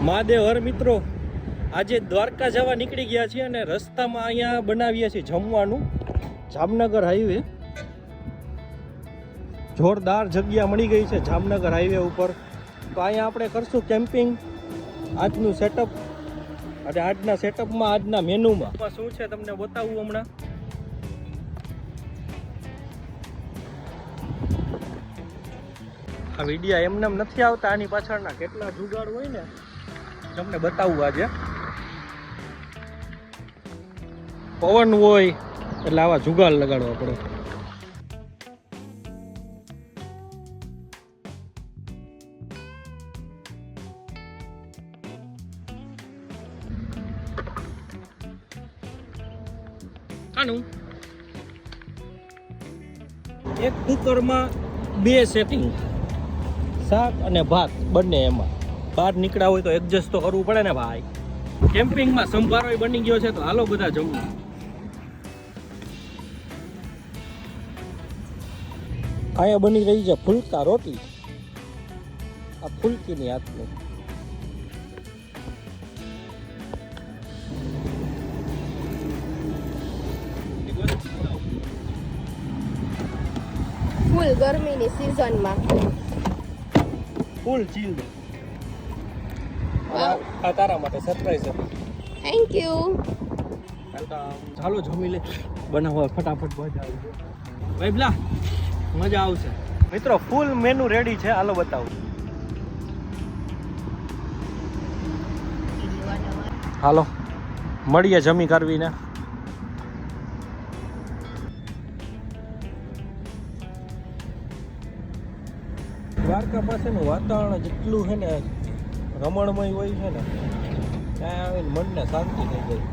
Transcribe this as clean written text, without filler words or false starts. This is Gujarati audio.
મહાદેવ હર મિત્રો, આજે દ્વારકા જવા નીકળી ગયા છીએ અને રસ્તામાં અહીંયા બનાવીએ છીએ જમવાનું. જામનગર હાઈવે, જોરદાર જગ્યા મળી ગઈ છે જામનગર હાઈવે ઉપર. તો અહીંયા આપણે કરશું કેમ્પિંગ. આજનું સેટઅપ અને આજના સેટઅપમાં, આજના મેનુમાં શું છે તમને બતાવું હમણાં. આ વિડીયા એમને નથી આવતા, આની પાછળના કેટલા જુગાડ હોય ને તમને બતાવું. આજે પવન હોય એટલે આવા જુગાડ લગાડવા પડે. આનું એક કુકરમાં 2 સેટિંગ, શાક અને ભાત બંને. એમાં બહાર નીકળ્યા હોય તો એડજસ્ટ તો કરવું પડે ને ભાઈ. કેમ્પિંગમાં સંભારો બની ગયો છે, તો હાલો બધા જમવું. અહીંયા બની રહી છે ફુલકા રોટી. આ ફુલકીની હાથની. ફૂલ ગરમીની સિઝનમાં ફૂલ ચીલ. આ તારા માટે સરપ્રાઈઝ હતી. Thank you. ચાલો જમી લે. બનાવવા ફટાફટ મજા આવશે ભાઈ. પેલા મજા આવશે મિત્રો. ફૂલ મેનુ રેડી છે, હાલો બતાવું. હાલો મળીએ જમી કરવીને. દ્વારકા પાસેનું વાતાવરણ જેટલું છે ને રમણમય હોય છે ને, ત્યાં આવીને મનને શાંતિ થઈ જાય.